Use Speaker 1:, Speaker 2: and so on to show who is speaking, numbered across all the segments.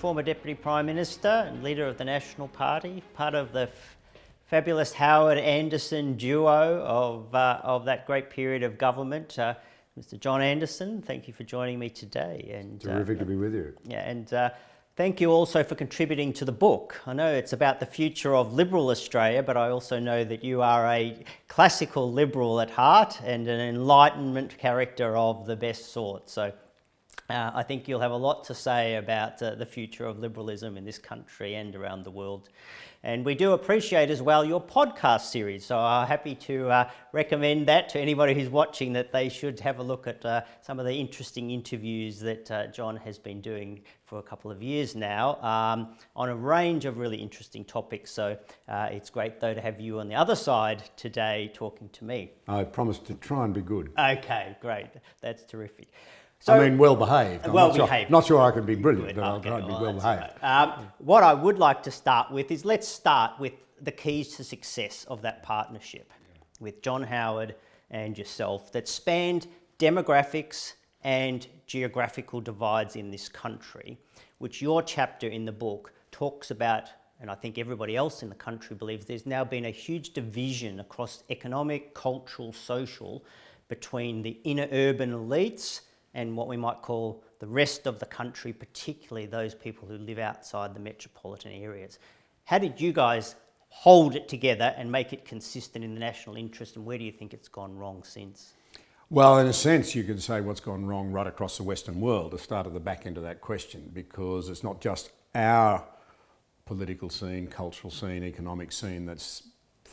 Speaker 1: former Deputy Prime Minister and leader of the National Party, part of the fabulous Howard Anderson duo of that great period of government. Mr. John Anderson, thank you for joining me today. And
Speaker 2: terrific to be with you.
Speaker 1: Yeah, and thank you also for contributing to the book. I know it's about the future of Liberal Australia, but I also know that you are a classical Liberal at heart and an Enlightenment character of the best sort. So I think you'll have a lot to say about the future of liberalism in this country and around the world. And we do appreciate as well your podcast series. So I'm happy to recommend that to anybody who's watching, that they should have a look at some of the interesting interviews that John has been doing for a couple of years now on a range of really interesting topics. So it's great though to have you on the other side today talking to me.
Speaker 2: I promise to try and be good.
Speaker 1: Okay, great. That's terrific.
Speaker 2: So, I mean, well-behaved.
Speaker 1: Well-behaved.
Speaker 2: Not sure I can be brilliant,
Speaker 1: Good.
Speaker 2: but I'll try and be well-behaved.
Speaker 1: Right. What I would like to start with is, let's start with the keys to success of that partnership with John Howard and yourself that spanned demographics and geographical divides in this country, which your chapter in the book talks about, and I think everybody else in the country believes there's now been a huge division across economic, cultural, social, between the inner urban elites and what we might call the rest of the country, particularly those people who live outside the metropolitan areas. How did you guys hold it together and make it consistent in the national interest, and where do you think it's gone wrong since?
Speaker 2: Well, in a sense, you could say what's gone wrong right across the Western world to start at the back end of that question, because it's not just our political scene, cultural scene, economic scene that's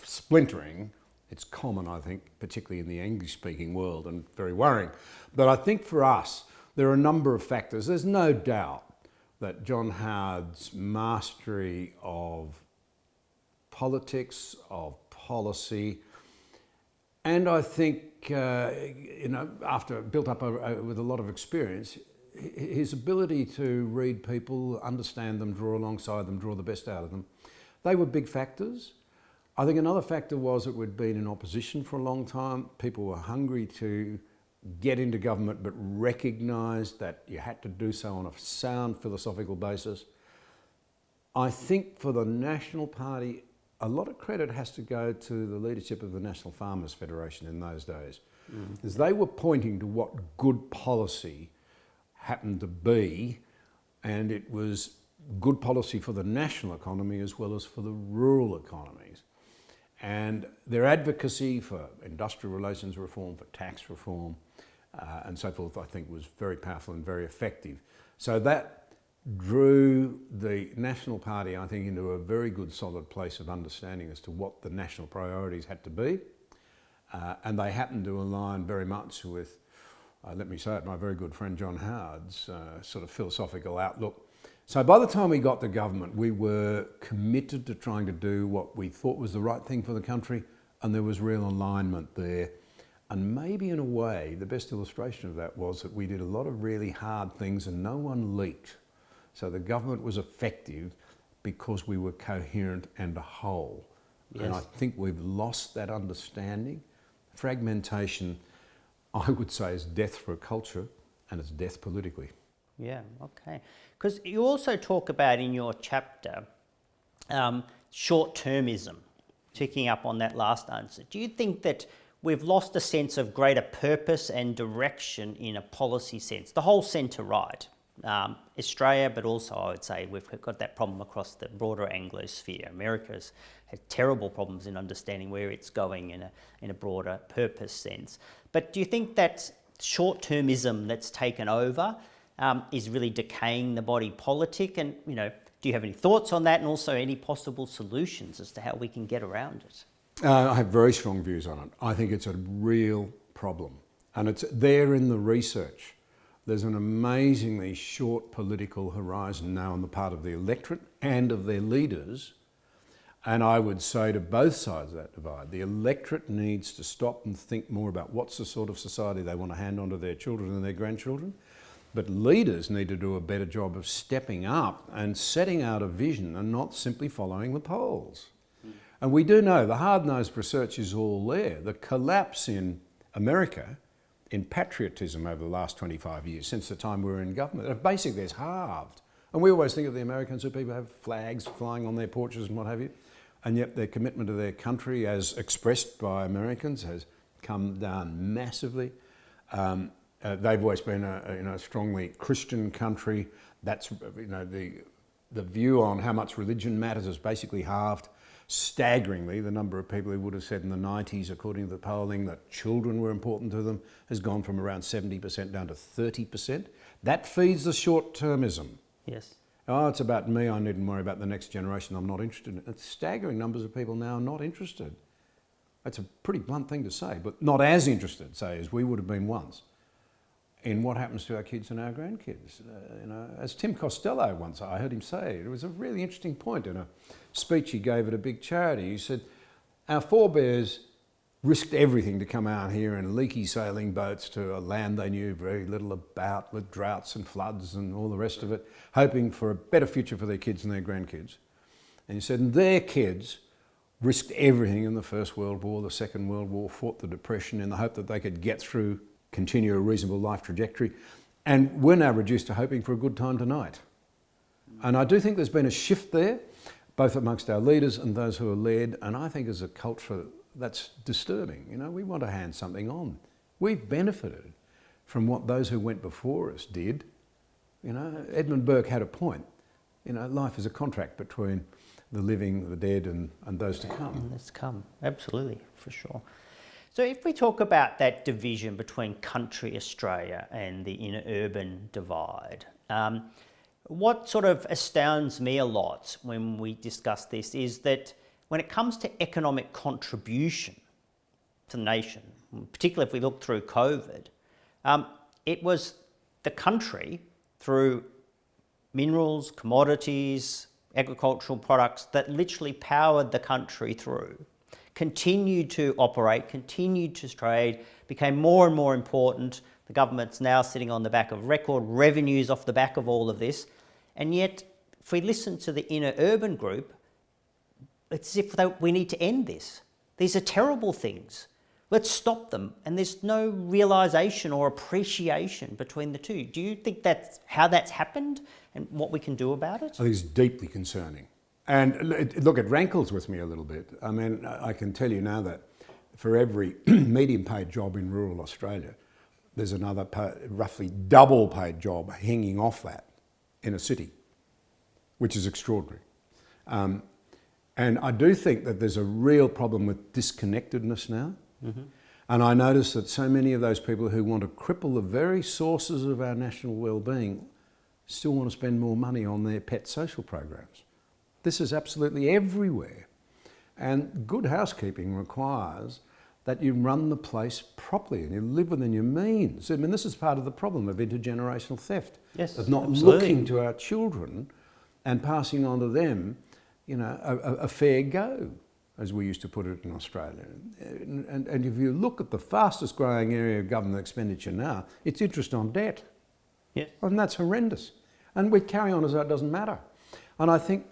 Speaker 2: splintering. It's common, I think, particularly in the English-speaking world, and very worrying. But I think for us, there are a number of factors. There's no doubt that John Howard's mastery of politics, of policy, and I think, after built up with a lot of experience, his ability to read people, understand them, draw alongside them, draw the best out of them, they were big factors. I think another factor was that we'd been in opposition for a long time. People were hungry to get into government, but recognised that you had to do so on a sound philosophical basis. I think for the National Party, a lot of credit has to go to the leadership of the National Farmers Federation in those days, as they were pointing to what good policy happened to be, and it was good policy for the national economy as well as for the rural economies. And their advocacy for industrial relations reform, for tax reform, and so forth, I think was very powerful and very effective. So that drew the National Party, I think, into a very good solid place of understanding as to what the national priorities had to be. And they happened to align very much with, let me say it, my very good friend John Howard's sort of philosophical outlook. So by the time we got to government, we were committed to trying to do what we thought was the right thing for the country, and there was real alignment there. And maybe in a way, the best illustration of that was that we did a lot of really hard things and no one leaked. So the government was effective because we were coherent and a whole. Yes. And I think we've lost that understanding. Fragmentation, I would say, is death for a culture, and it's death politically.
Speaker 1: Yeah, okay. Because you also talk about in your chapter short-termism, picking up on that last answer. Do you think that we've lost a sense of greater purpose and direction in a policy sense, the whole centre-right, Australia, but also I would say we've got that problem across the broader Anglosphere. America's had terrible problems in understanding where it's going in a broader purpose sense. But do you think that short-termism that's taken over is really decaying the body politic? And, do you have any thoughts on that, and also any possible solutions as to how we can get around it?
Speaker 2: I have very strong views on it. I think it's a real problem, and it's there in the research. There's an amazingly short political horizon now on the part of the electorate and of their leaders. And I would say to both sides of that divide, the electorate needs to stop and think more about what's the sort of society they want to hand on to their children and their grandchildren. But leaders need to do a better job of stepping up and setting out a vision and not simply following the polls. And we do know the hard-nosed research is all there. The collapse in America in patriotism over the last 25 years, since the time we were in government, basically has halved And we always think of the Americans who people have flags flying on their porches and what have you. And yet their commitment to their country, as expressed by Americans, has come down massively. They've always been a strongly Christian country. That's the view on how much religion matters has basically halved. Staggeringly, the number of people who would have said in the 90s, according to the polling, that children were important to them has gone from around 70% down to 30%. That feeds the short-termism.
Speaker 1: Yes.
Speaker 2: Oh, it's about me, I needn't worry about the next generation, I'm not interested in it. It's staggering numbers of people now are not interested. That's a pretty blunt thing to say, but not as interested, say, as we would have been once in what happens to our kids and our grandkids. As Tim Costello once, I heard him say, it was a really interesting point in a speech he gave at a big charity. He said, our forebears risked everything to come out here in leaky sailing boats to a land they knew very little about, with droughts and floods and all the rest of it, hoping for a better future for their kids and their grandkids. And he said, and their kids risked everything in the First World War, the Second World War, fought the Depression in the hope that they could get through, continue a reasonable life trajectory, and we're now reduced to hoping for a good time tonight. And I do think there's been a shift there, both amongst our leaders and those who are led, and I think as a culture that's disturbing. We want to hand something on. We've benefited from what those who went before us did. Edmund Burke had a point. Life is a contract between the living, the dead, and those to come.
Speaker 1: That's to come, absolutely, for sure. So if we talk about that division between country Australia and the inner urban divide, what sort of astounds me a lot when we discuss this is that when it comes to economic contribution to the nation, particularly if we look through COVID, it was the country through minerals, commodities, agricultural products that literally powered the country through, continued to operate, continued to trade, became more and more important. The government's now sitting on the back of record revenues off the back of all of this. And yet, if we listen to the inner urban group, it's as if we need to end this. These are terrible things. Let's stop them. And there's no realisation or appreciation between the two. Do you think that's how that's happened and what we can do about it?
Speaker 2: I think it's deeply concerning. And look, it rankles with me a little bit. I mean, I can tell you now that for every medium paid job in rural Australia, there's another roughly double paid job hanging off that in a city, which is extraordinary. And I do think that there's a real problem with disconnectedness now. Mm-hmm. And I notice that so many of those people who want to cripple the very sources of our national well-being still want to spend more money on their pet social programs. This is absolutely everywhere. And good housekeeping requires that you run the place properly and you live within your means. I mean, this is part of the problem of intergenerational theft.
Speaker 1: Yes,
Speaker 2: of not
Speaker 1: absolutely.
Speaker 2: Looking to our children and passing on to them, a fair go, as we used to put it in Australia. And if you look at the fastest growing area of government expenditure now, it's interest on debt.
Speaker 1: Yes.
Speaker 2: And that's horrendous. And we carry on as though it doesn't matter. And I think,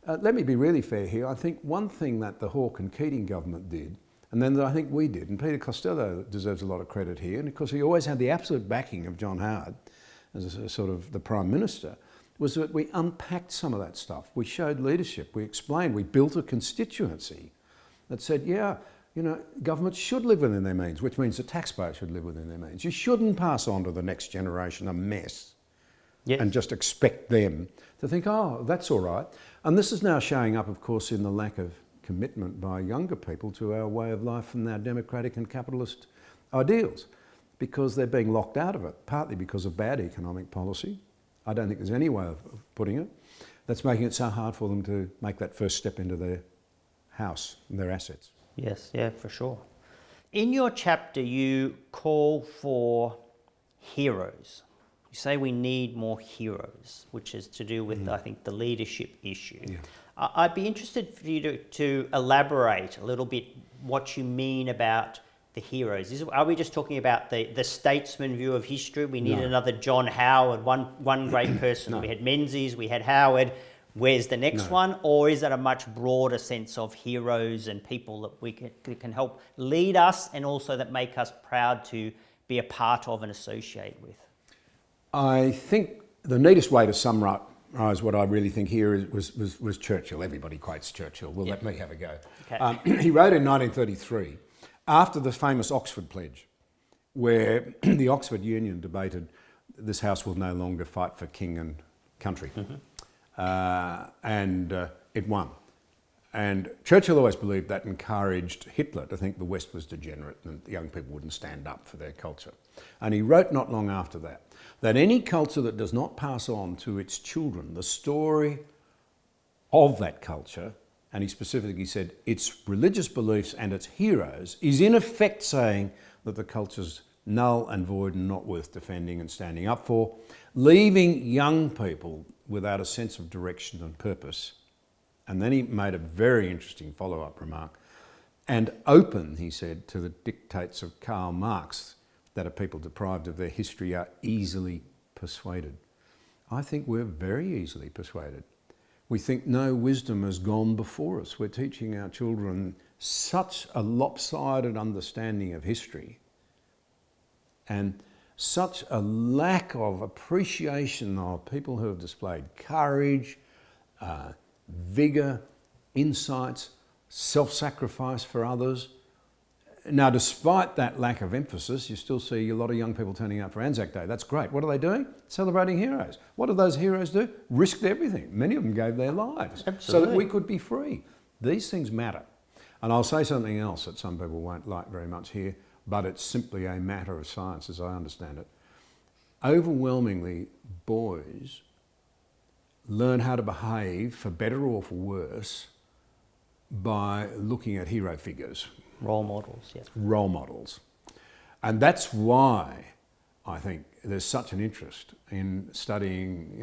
Speaker 2: let me be really fair here, I think one thing that the Hawke and Keating government did, and then that I think we did, and Peter Costello deserves a lot of credit here, and because he always had the absolute backing of John Howard as a sort of the Prime Minister, was that we unpacked some of that stuff. We showed leadership, we explained, we built a constituency that said, governments should live within their means, which means the taxpayer should live within their means. You shouldn't pass on to the next generation a mess. Yes. And just expect them to think, oh, that's all right. And this is now showing up, of course, in the lack of commitment by younger people to our way of life and our democratic and capitalist ideals, because they're being locked out of it, partly because of bad economic policy. I don't think there's any way of putting it. That's making it so hard for them to make that first step into their house and their assets.
Speaker 1: Yes, yeah, for sure. In your chapter, you call for heroes. You say we need more heroes, which is to do with, I think, the leadership issue. Yeah. I'd be interested for you to elaborate a little bit what you mean about the heroes. Are we just talking about the statesman view of history? We need another John Howard, one great person. No. We had Menzies, we had Howard. Where's the next one? Or is it a much broader sense of heroes and people that can help lead us and also that make us proud to be a part of and associate with?
Speaker 2: I think the neatest way to sum up summarise what I really think here was Churchill. Everybody quotes Churchill. Well, let me have a go.
Speaker 1: Okay.
Speaker 2: He wrote in 1933, after the famous Oxford Pledge, where the Oxford Union debated this house will no longer fight for king and country. And it won. And Churchill always believed that encouraged Hitler to think the West was degenerate and the young people wouldn't stand up for their culture. And he wrote not long after that any culture that does not pass on to its children the story of that culture, and he specifically said its religious beliefs and its heroes, is in effect saying that the culture's null and void and not worth defending and standing up for, leaving young people without a sense of direction and purpose. And then he made a very interesting follow-up remark. And open, he said, to the dictates of Karl Marx, that a people deprived of their history are easily persuaded. I think we're very easily persuaded. We think no wisdom has gone before us. We're teaching our children such a lopsided understanding of history and such a lack of appreciation of people who have displayed courage, vigour, insights, self-sacrifice for others. Now, despite that lack of emphasis, you still see a lot of young people turning out for Anzac Day. That's great. What are they doing? Celebrating heroes. What did those heroes do? Risked everything. Many of them gave their lives so that we could be free. These things matter. And I'll say something else that some people won't like very much here, but it's simply a matter of science as I understand it. Overwhelmingly, boys learn how to behave, for better or for worse, by looking at hero figures.
Speaker 1: Role models, yeah.
Speaker 2: Role models. And that's why I think there's such an interest in studying,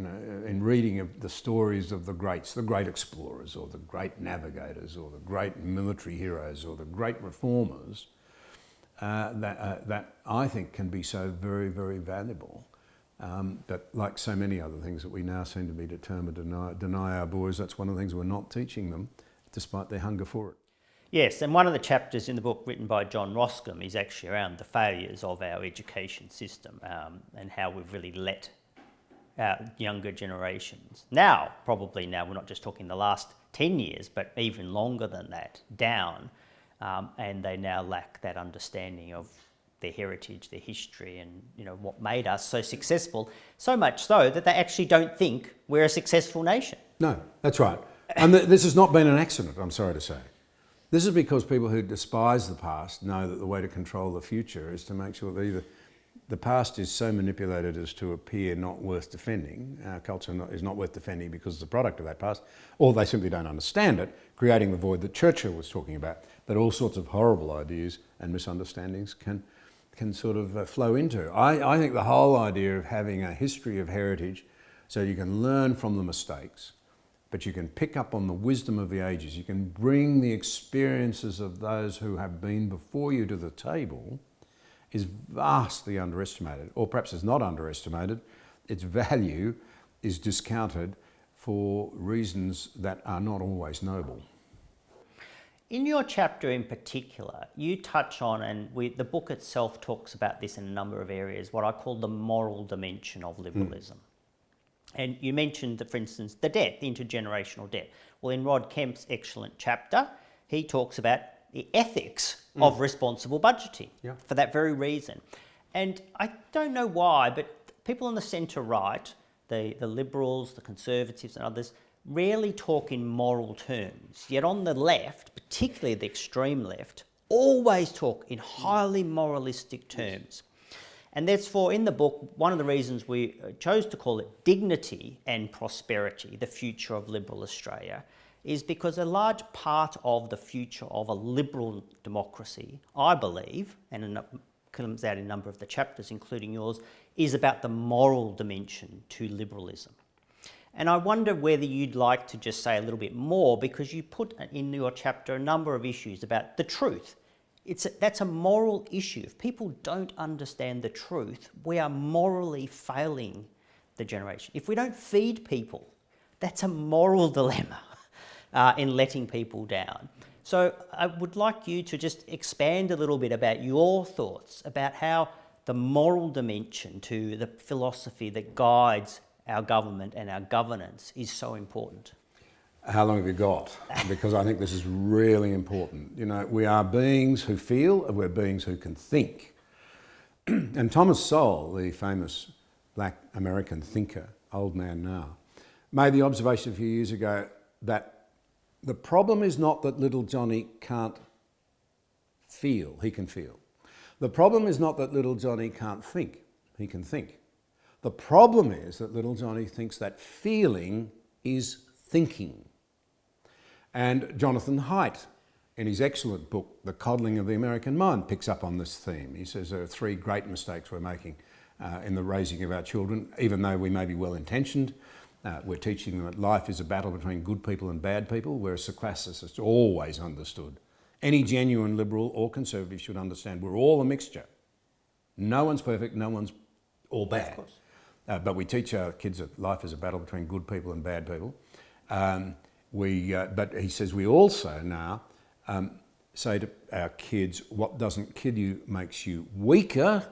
Speaker 2: in reading of the stories of the greats, the great explorers or the great navigators or the great military heroes or the great reformers, that I think can be so very, very valuable. That, like so many other things that we now seem to be determined to deny our boys, that's one of the things we're not teaching them, despite their hunger for it.
Speaker 1: Yes, and one of the chapters in the book written by John Roscombe is actually around the failures of our education system and how we've really let our younger generations, probably now, we're not just talking the last 10 years, but even longer than that, down, and they now lack that understanding of their heritage, their history, and what made us so successful, so much so that they actually don't think we're a successful nation. No,
Speaker 2: that's right. And this has not been an accident, I'm sorry to say. This is because people who despise the past know that the way to control the future is to make sure that either the past is so manipulated as to appear not worth defending, our culture is not worth defending because it's a product of that past, or they simply don't understand it, creating the void that Churchill was talking about, that all sorts of horrible ideas and misunderstandings can sort of flow into. I think the whole idea of having a history of heritage so you can learn from the mistakes, but you can pick up on the wisdom of the ages, you can bring the experiences of those who have been before you to the table, is vastly underestimated, or perhaps it's not underestimated. Its value is discounted for reasons that are not always noble.
Speaker 1: In your chapter in particular, you touch on, and the book itself talks about this in a number of areas, what I call the moral dimension of liberalism. And you mentioned, that, for instance, the debt, the intergenerational debt. Well, in Rod Kemp's excellent chapter, he talks about the ethics of responsible budgeting for that very reason. And I don't know why, but people on the centre-right, the Liberals, the Conservatives and others, rarely talk in moral terms. Yet on the left, particularly the extreme left, always talk in highly moralistic terms. And therefore, in the book, one of the reasons we chose to call it Dignity and Prosperity, the Future of Liberal Australia, is because a large part of the future of a liberal democracy, I believe, and it comes out in a number of the chapters, including yours, is about the moral dimension to liberalism. And I wonder whether you'd like to just say a little bit more, because you put in your chapter a number of issues about the truth. That's a moral issue. If people don't understand the truth, we are morally failing the generation. If we don't feed people, that's a moral dilemma in letting people down. So I would like you to just expand a little bit about your thoughts about how the moral dimension to the philosophy that guides our government and our governance is so important?
Speaker 2: How long have you got? Because I think this is really important. You know, we are beings who feel, and we're beings who can think. And Thomas Sowell, the famous black American thinker, old man now, made the observation a few years ago that the problem is not that little Johnny can't feel, he can feel. The problem is not that little Johnny can't think, he can think. The problem is that little Johnny thinks that feeling is thinking. And Jonathan Haidt, in his excellent book, The Coddling of the American Mind, picks up on this theme. He says there are three great mistakes we're making in the raising of our children, even though we may be well-intentioned. We're teaching them that life is a battle between good people and bad people, whereas the classicists always understood. Any genuine liberal or conservative should understand we're all a mixture. No one's perfect, no one's all bad. Of course. But we teach our kids that life is a battle between good people and bad people. But he says we also now say to our kids, what doesn't kill you makes you weaker,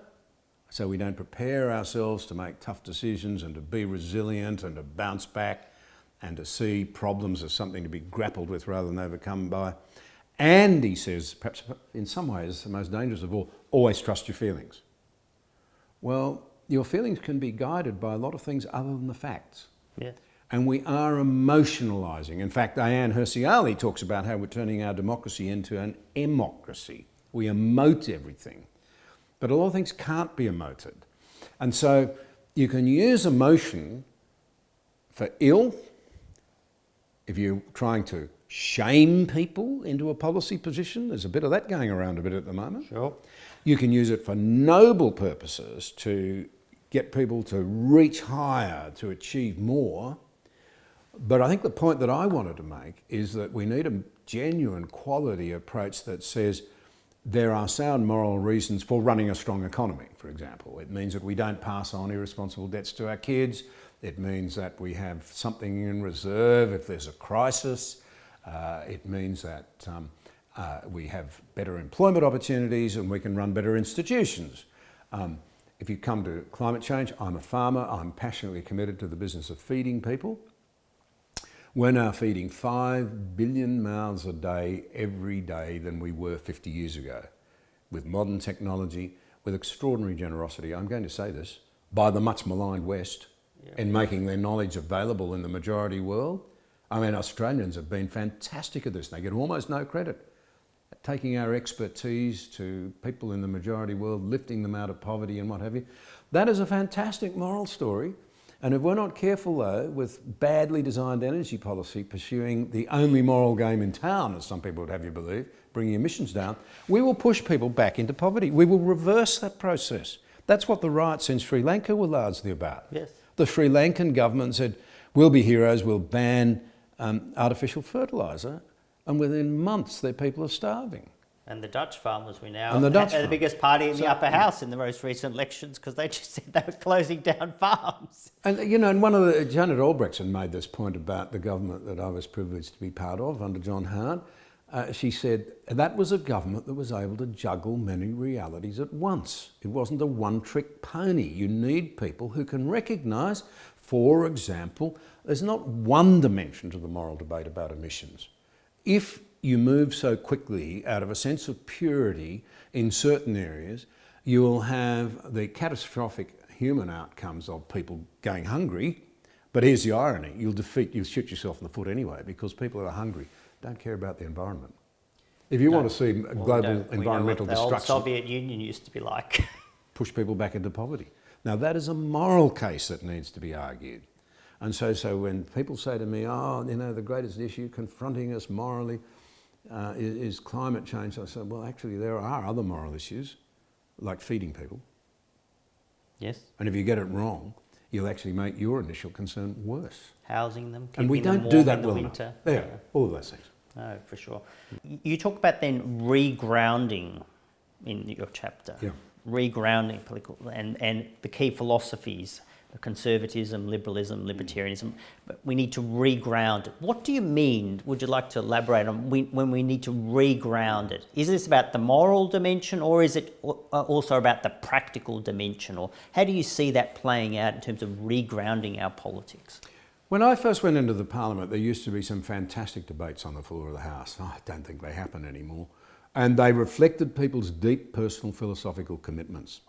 Speaker 2: so we don't prepare ourselves to make tough decisions and to be resilient and to bounce back and to see problems as something to be grappled with rather than overcome by. And he says, perhaps in some ways the most dangerous of all, always trust your feelings. Well, your feelings can be guided by a lot of things other than the facts.
Speaker 1: Yeah.
Speaker 2: And we are emotionalising. In fact, Diane Hirsi-Ali talks about how we're turning our democracy into an emocracy. We emote everything. But a lot of things can't be emoted. And so you can use emotion for ill, if you're trying to shame people into a policy position. There's a bit of that going around a bit at the moment.
Speaker 1: Sure.
Speaker 2: You can use it for noble purposes to get people to reach higher, to achieve more. But I think the point that I wanted to make is that we need a genuine quality approach that says there are sound moral reasons for running a strong economy, for example. It means that we don't pass on irresponsible debts to our kids. It means that we have something in reserve if there's a crisis. It means that we have better employment opportunities and we can run better institutions. If you come to climate change, I'm a farmer. I'm passionately committed to the business of feeding people. We're now feeding 5 billion mouths a day, every day, than we were 50 years ago. With modern technology, with extraordinary generosity, I'm going to say this, by the much maligned West, in making their knowledge available in the majority world. I mean, Australians have been fantastic at this. They get almost no credit. Taking our expertise to people in the majority world, lifting them out of poverty and what have you. That is a fantastic moral story. And if we're not careful, though, with badly designed energy policy pursuing the only moral game in town, as some people would have you believe, bringing emissions down, we will push people back into poverty. We will reverse that process. That's what the riots in Sri Lanka were largely about.
Speaker 1: Yes.
Speaker 2: The Sri Lankan government said, we'll be heroes, we'll ban artificial fertiliser, and within months their people are starving.
Speaker 1: And the Dutch farmers, we now
Speaker 2: And the Dutch
Speaker 1: are the biggest party in the upper house in the most recent elections because they just said they were closing down farms.
Speaker 2: And you know, and one of the, Janet Albrechtsen made this point about the government that I was privileged to be part of under John Howard. She said that was a government that was able to juggle many realities at once. It wasn't a one-trick pony. You need people who can recognise, for example, there's not one dimension to the moral debate about emissions. If you move so quickly out of a sense of purity in certain areas, you will have the catastrophic human outcomes of people going hungry. But here's the irony, you'll shoot yourself in the foot anyway, because people who are hungry don't care about the environment. If you want to see global environmental destruction,
Speaker 1: the old Soviet Union used to be like.
Speaker 2: Push people back into poverty. Now that is a moral case that needs to be argued. And so when people say to me, oh, you know, the greatest issue confronting us morally is climate change, I say, well, actually there are other moral issues, like feeding people.
Speaker 1: Yes.
Speaker 2: And if you get it wrong, you'll actually make your initial concern worse.
Speaker 1: Housing them,
Speaker 2: and we
Speaker 1: keeping them
Speaker 2: don't do
Speaker 1: warm
Speaker 2: that
Speaker 1: in the
Speaker 2: well
Speaker 1: winter.
Speaker 2: enough. Yeah, all of those things.
Speaker 1: No, for sure. You talk about then regrounding in your chapter.
Speaker 2: Yeah.
Speaker 1: Regrounding political and the key philosophies conservatism, liberalism, libertarianism, but we need to reground it. What do you mean? Would you like to elaborate on when we need to reground it? Is this about the moral dimension, or is it also about the practical dimension? Or how do you see that playing out in terms of regrounding our politics?
Speaker 2: When I first went into the Parliament, there used to be some fantastic debates on the floor of the House. I don't think they happen anymore. And they reflected people's deep personal philosophical commitments.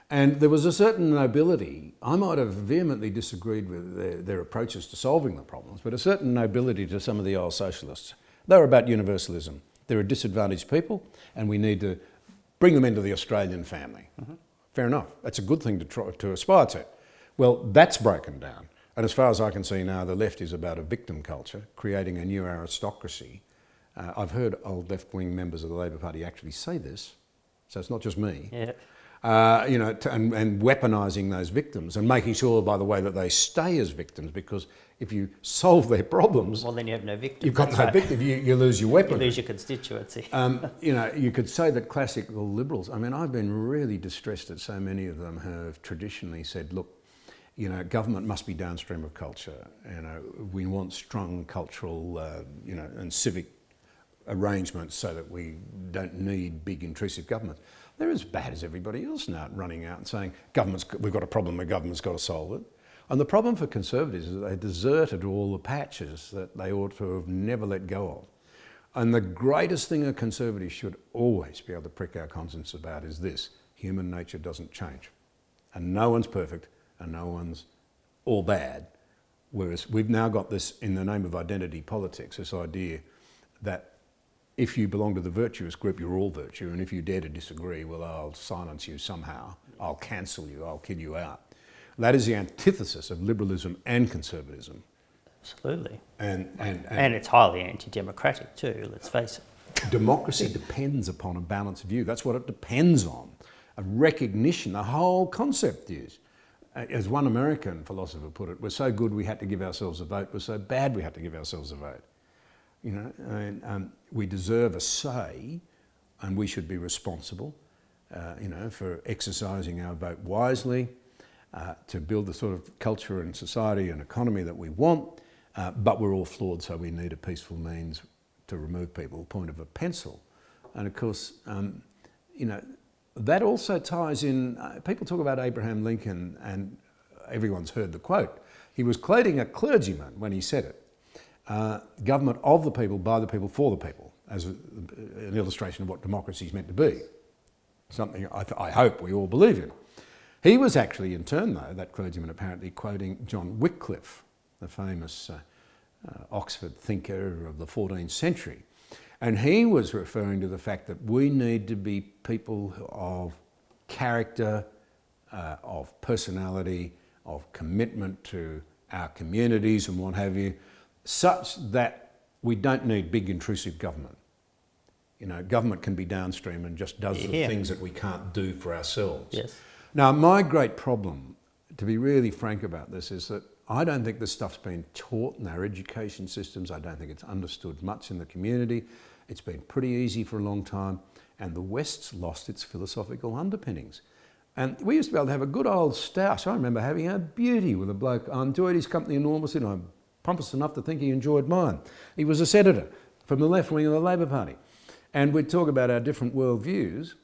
Speaker 2: And there was a certain nobility. I might have vehemently disagreed with their approaches to solving the problems, but a certain nobility to some of the old socialists. They were about universalism. They're a disadvantaged people, and we need to bring them into the Australian family. Mm-hmm. Fair enough. That's a good thing to aspire to. Well, that's broken down. And as far as I can see now, the left is about a victim culture, creating a new aristocracy. I've heard old left-wing members of the Labor Party actually say this, so it's not just me.
Speaker 1: Yeah.
Speaker 2: And weaponising those victims and making sure, by the way, that they stay as victims, because if you solve their problems...
Speaker 1: Well, then you have no victims.
Speaker 2: You've got no victim, you lose your weapon.
Speaker 1: You lose your constituency.
Speaker 2: You could say that classical liberals, I mean, I've been really distressed that so many of them have traditionally said, look, government must be downstream of culture. We want strong cultural, and civic arrangements so that we don't need big intrusive government. They're as bad as everybody else now, running out and saying, we've got a problem, the government's got to solve it. And the problem for Conservatives is that they deserted all the patches that they ought to have never let go of. And the greatest thing a Conservative should always be able to prick our conscience about is this: human nature doesn't change. And no one's perfect, and no one's all bad. Whereas we've now got this, in the name of identity politics, this idea that if you belong to the virtuous group, you're all virtue, and if you dare to disagree, well, I'll silence you somehow, I'll cancel you, I'll kill you out. That is the antithesis of liberalism and conservatism.
Speaker 1: Absolutely.
Speaker 2: And
Speaker 1: it's highly anti-democratic too, let's face it.
Speaker 2: Democracy depends upon a balanced view. That's what it depends on. A recognition, the whole concept is, as one American philosopher put it, we're so good we had to give ourselves a vote, we're so bad we had to give ourselves a vote. We deserve a say, and we should be responsible, for exercising our vote wisely, to build the sort of culture and society and economy that we want, but we're all flawed, so we need a peaceful means to remove people, point of a pencil. And of course, that also ties in, people talk about Abraham Lincoln, and everyone's heard the quote. He was quoting a clergyman when he said it. Government of the people, by the people, for the people, as an illustration of what democracy is meant to be. Something I hope we all believe in. He was actually, in turn though, that clergyman apparently quoting John Wycliffe, the famous Oxford thinker of the 14th century. And he was referring to the fact that we need to be people of character, of personality, of commitment to our communities and what have you, such that we don't need big intrusive government. Government can be downstream and just does the things that we can't do for ourselves.
Speaker 1: Yes.
Speaker 2: Now, my great problem, to be really frank about this, is that I don't think this stuff's been taught in our education systems. I don't think it's understood much in the community. It's been pretty easy for a long time, and the West's lost its philosophical underpinnings. And we used to be able to have a good old stoush. I remember having a beauty with a bloke. I enjoyed his company enormously, and I'm pompous enough to think he enjoyed mine. He was a senator from the left wing of the Labor Party. And we'd talk about our different world views.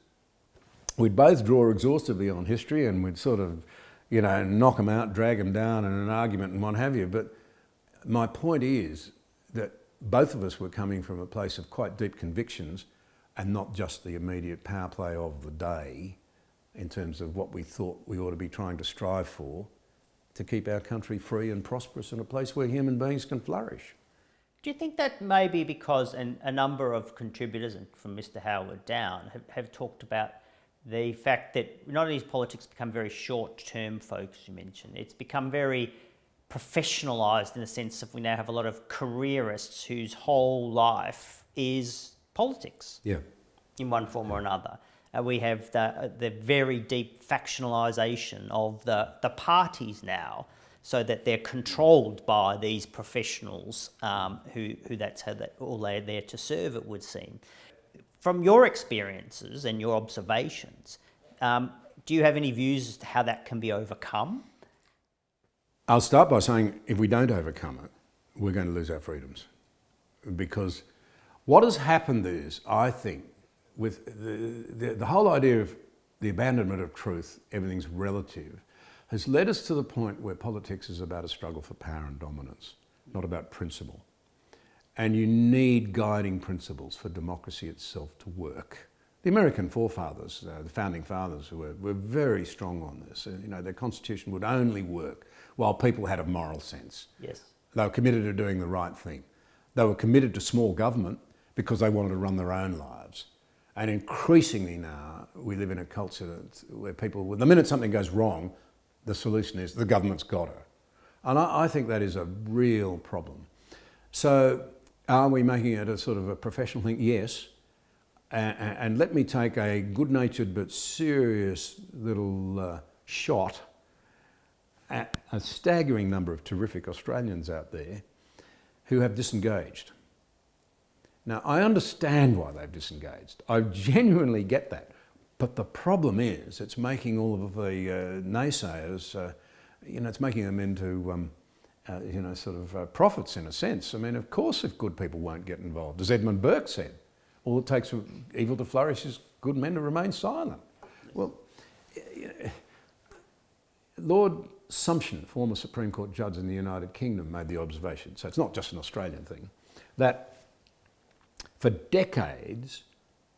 Speaker 2: We'd both draw exhaustively on history, and we'd sort of, knock them out, drag them down in an argument and what have you. But my point is that both of us were coming from a place of quite deep convictions, and not just the immediate power play of the day in terms of what we thought we ought to be trying to strive for to keep our country free and prosperous in a place where human beings can flourish.
Speaker 1: Do you think that may be because a number of contributors, and from Mr. Howard down, have talked about the fact that not only has politics become very short-term focused, you mentioned, it's become very professionalised in the sense of we now have a lot of careerists whose whole life is politics in one form or another. We have the very deep factionalisation of the parties now, so that they're controlled by these professionals who that's how all they're there to serve, it would seem. From your experiences and your observations, do you have any views as to how that can be overcome?
Speaker 2: I'll start by saying if we don't overcome it, we're going to lose our freedoms. Because what has happened is, I think, with the whole idea of the abandonment of truth, everything's relative, has led us to the point where politics is about a struggle for power and dominance, not about principle. And you need guiding principles for democracy itself to work. The American forefathers, the founding fathers, were very strong on this. Their constitution would only work while people had a moral sense.
Speaker 1: Yes.
Speaker 2: They were committed to doing the right thing. They were committed to small government because they wanted to run their own lives. And increasingly now, we live in a culture where people, the minute something goes wrong, the solution is the government's got her. And I think that is a real problem. So are we making it a sort of a professional thing? Yes. And let me take a good-natured but serious little shot at a staggering number of terrific Australians out there who have disengaged. Now, I understand why they've disengaged. I genuinely get that. But the problem is, it's making all of the naysayers, it's making them into, prophets in a sense. I mean, of course, if good people won't get involved. As Edmund Burke said, all it takes for evil to flourish is good men to remain silent. Well, Lord Sumption, former Supreme Court judge in the United Kingdom, made the observation, so it's not just an Australian thing, that for decades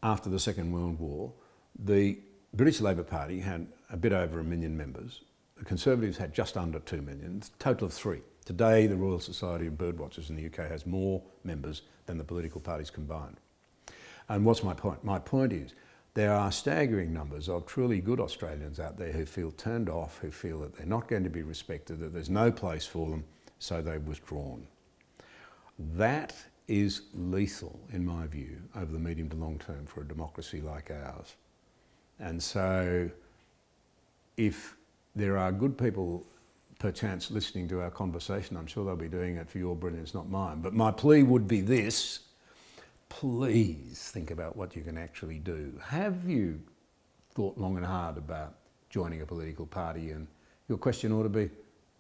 Speaker 2: after the Second World War, the British Labour Party had a bit over 1 million members. The Conservatives had just under 2 million, a total of 3. Today, the Royal Society of Birdwatchers in the UK has more members than the political parties combined. And what's my point? My point is, there are staggering numbers of truly good Australians out there who feel turned off, who feel that they're not going to be respected, that there's no place for them, so they've withdrawn. That is lethal, in my view, over the medium to long term for a democracy like ours. And so, if there are good people, perchance, listening to our conversation, I'm sure they'll be doing it for your brilliance, not mine. But my plea would be this: please think about what you can actually do. Have you thought long and hard about joining a political party? And your question ought to be,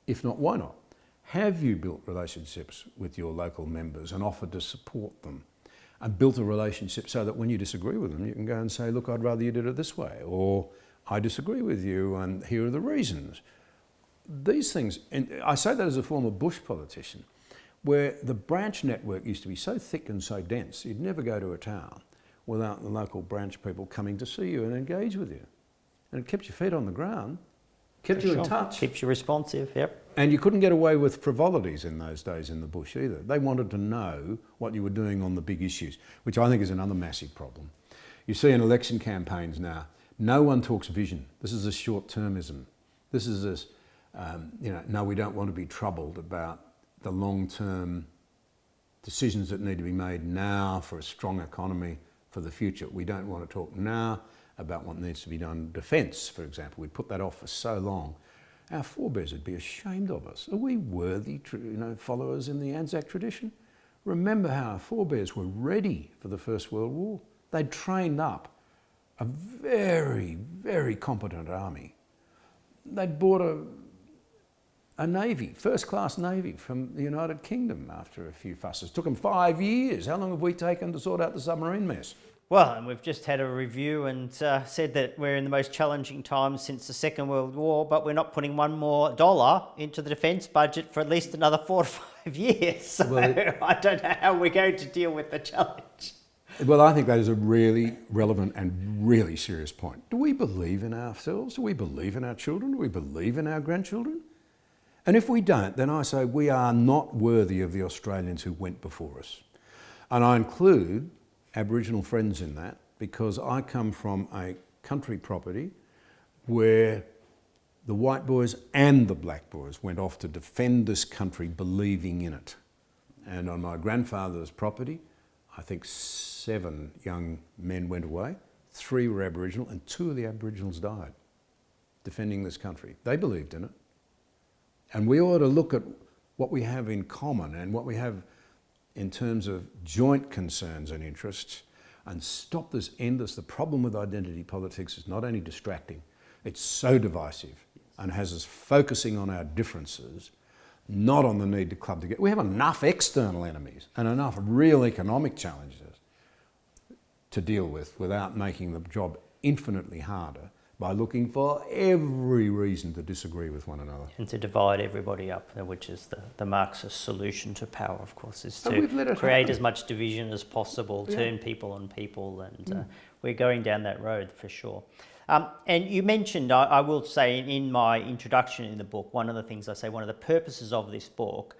Speaker 2: if not, why not? Have you built relationships with your local members and offered to support them? And built a relationship so that when you disagree with them, you can go and say, look, I'd rather you did it this way, or I disagree with you and here are the reasons. These things, and I say that as a former Bush politician, where the branch network used to be so thick and so dense, you'd never go to a town without the local branch people coming to see you and engage with you. And it kept your feet on the ground, kept you in touch.
Speaker 1: Keeps you responsive, yep.
Speaker 2: And you couldn't get away with frivolities in those days in the bush either. They wanted to know what you were doing on the big issues, which I think is another massive problem. You see in election campaigns now, no one talks vision. This is a short-termism. This is this, no, we don't want to be troubled about the long-term decisions that need to be made now for a strong economy for the future. We don't want to talk now about what needs to be done in defence, for example. We put that off for so long. Our forebears would be ashamed of us. Are we worthy followers in the Anzac tradition? Remember how our forebears were ready for the First World War. They'd trained up a very, very competent army. They'd bought a navy, first-class navy from the United Kingdom after a few fusses. Took them 5 years. How long have we taken to sort out the submarine mess?
Speaker 1: Well, and we've just had a review and said that we're in the most challenging times since the Second World War, but we're not putting one more dollar into the defence budget for at least another 4 to 5 years. So well, I don't know how we're going to deal with the challenge.
Speaker 2: Well, I think that is a really relevant and really serious point. Do we believe in ourselves? Do we believe in our children? Do we believe in our grandchildren? And if we don't, then I say we are not worthy of the Australians who went before us. And I include Aboriginal friends in that, because I come from a country property where the white boys and the black boys went off to defend this country believing in it. And on my grandfather's property, I think 7 young men went away, 3 were Aboriginal, and 2 of the Aboriginals died defending this country. They believed in it. And we ought to look at what we have in common and what we have in terms of joint concerns and interests, and stop this endless. The problem with identity politics is not only distracting, it's so divisive and has us focusing on our differences not on the need to club together. We have enough external enemies and enough real economic challenges to deal with without making the job infinitely harder by looking for every reason to disagree with one another.
Speaker 1: And to divide everybody up, which is the Marxist solution to power, of course, is
Speaker 2: And we've let
Speaker 1: to
Speaker 2: it
Speaker 1: create
Speaker 2: happen.
Speaker 1: as much division as possible, turn people on people, and we're going down that road for sure. And you mentioned, I will say in my introduction in the book, one of the things I say, one of the purposes of this book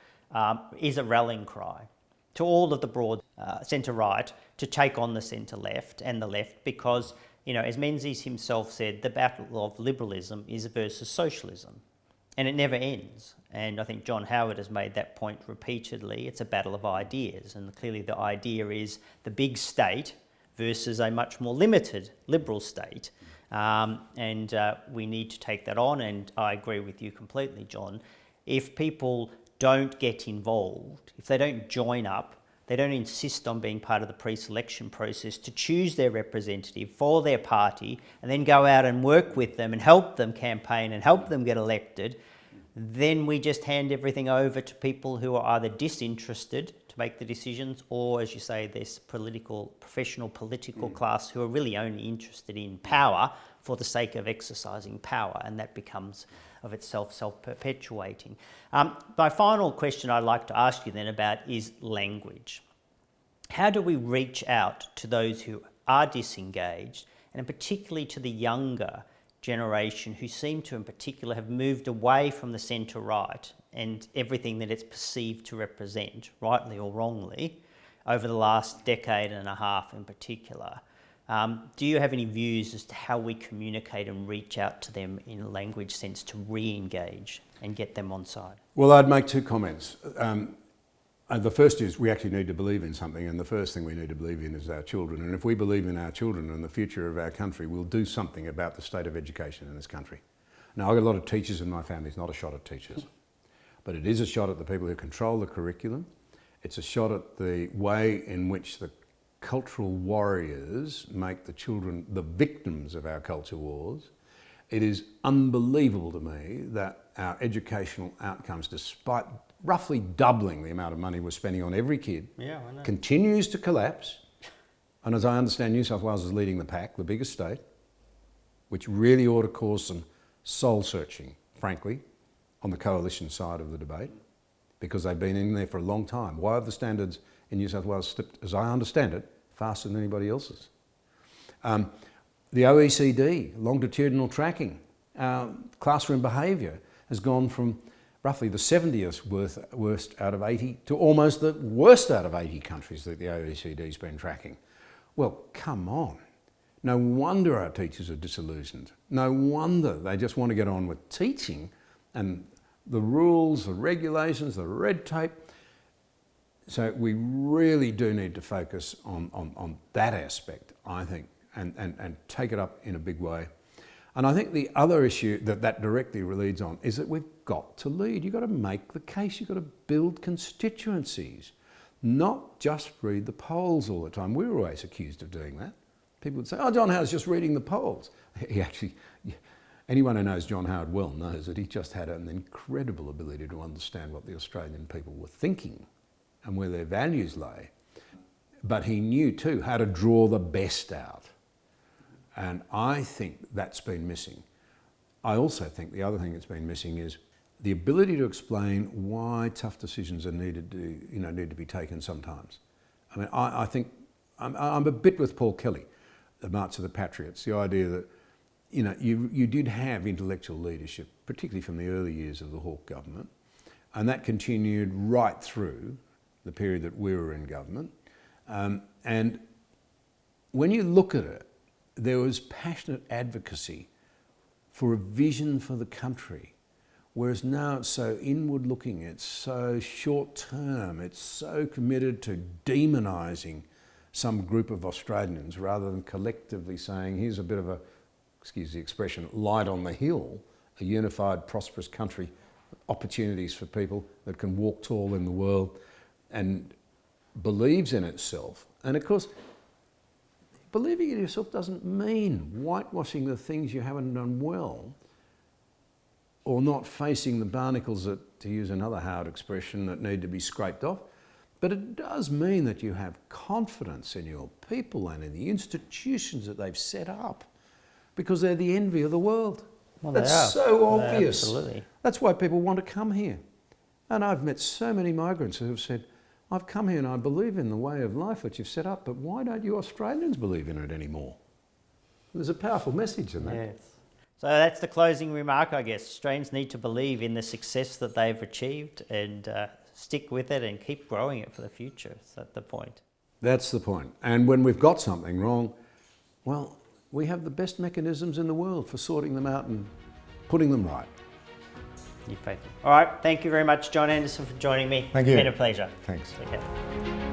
Speaker 1: is a rallying cry to all of the broad centre-right to take on the centre-left and the left, because, you know, as Menzies himself said, the battle of liberalism is versus socialism, and it never ends. And I think John Howard has made that point repeatedly. It's a battle of ideas, and clearly the idea is the big state versus a much more limited liberal state. And we need to take that on, and I agree with you completely, John. If people don't get involved, if they don't join up, they don't insist on being part of the pre-selection process to choose their representative for their party and then go out and work with them and help them campaign and help them get elected, then we just hand everything over to people who are either disinterested to make the decisions, or, as you say, this professional political class who are really only interested in power for the sake of exercising power, and that becomes of itself self-perpetuating. My final question I'd like to ask you then about is language. How do we reach out to those who are disengaged, and particularly to the younger generation who seem to in particular have moved away from the centre-right and everything that it's perceived to represent, rightly or wrongly, over the last decade and a half in particular? Do you have any views as to how we communicate and reach out to them in a language sense to re-engage and get them on side?
Speaker 2: Well, I'd make two comments. The first is we actually need to believe in something, and the first thing we need to believe in is our children. And if we believe in our children and the future of our country, we'll do something about the state of education in this country. Now, I've got a lot of teachers in my family. It's not a shot at teachers, but it is a shot at the people who control the curriculum. It's a shot at the way in which the cultural warriors make the children the victims of our culture wars. It is unbelievable to me that our educational outcomes, despite roughly doubling the amount of money we're spending on every kid, continues to collapse. And as I understand, New South Wales is leading the pack, the biggest state, which really ought to cause some soul searching, frankly, on the coalition side of the debate, because they've been in there for a long time. Why have the standards in New South Wales slipped, as I understand it, faster than anybody else's? The OECD, longitudinal tracking, classroom behaviour has gone from roughly the 70th worst out of 80 to almost the worst out of 80 countries that the OECD's been tracking. Well, come on. No wonder our teachers are disillusioned. No wonder they just want to get on with teaching, and the rules, the regulations, the red tape. So we really do need to focus on that aspect, I think, and take it up in a big way. And I think the other issue that directly leads on is that we've got to lead. You've got to make the case. You've got to build constituencies, not just read the polls all the time. We were always accused of doing that. People would say, oh, John Howard's just reading the polls. He actually, anyone who knows John Howard well knows that he just had an incredible ability to understand what the Australian people were thinking and where their values lay. But he knew too how to draw the best out. And I think that's been missing. I also think the other thing that's been missing is the ability to explain why tough decisions are need to be taken sometimes. I mean, I think I'm a bit with Paul Kelly, the March of the Patriots, the idea that, you know, you did have intellectual leadership, particularly from the early years of the Hawke government, and that continued right through the period that we were in government. And when you look at it, there was passionate advocacy for a vision for the country, whereas now it's so inward-looking, it's so short-term, it's so committed to demonising some group of Australians rather than collectively saying, here's a bit of a, excuse the expression, light on the hill, a unified, prosperous country, opportunities for people that can walk tall in the world and believes in itself. And of course, believing in yourself doesn't mean whitewashing the things you haven't done well or not facing the barnacles that, to use another hard expression, that need to be scraped off. But it does mean that you have confidence in your people and in the institutions that they've set up, because they're the envy of the world.
Speaker 1: Well,
Speaker 2: That's so obvious.
Speaker 1: Absolutely.
Speaker 2: That's why people want to come here. And I've met so many migrants who have said, I've come here and I believe in the way of life that you've set up, but why don't you Australians believe in it anymore? There's a powerful message in that.
Speaker 1: Yes. So that's the closing remark, I guess. Australians need to believe in the success that they've achieved and stick with it and keep growing it for the future. Is that the point?
Speaker 2: That's the point. And when we've got something wrong, well, we have the best mechanisms in the world for sorting them out and putting them right.
Speaker 1: You faithful. All right. Thank you very much, John Anderson, for joining me.
Speaker 2: Thank you.
Speaker 1: It's been a pleasure.
Speaker 2: Thanks.
Speaker 1: Okay.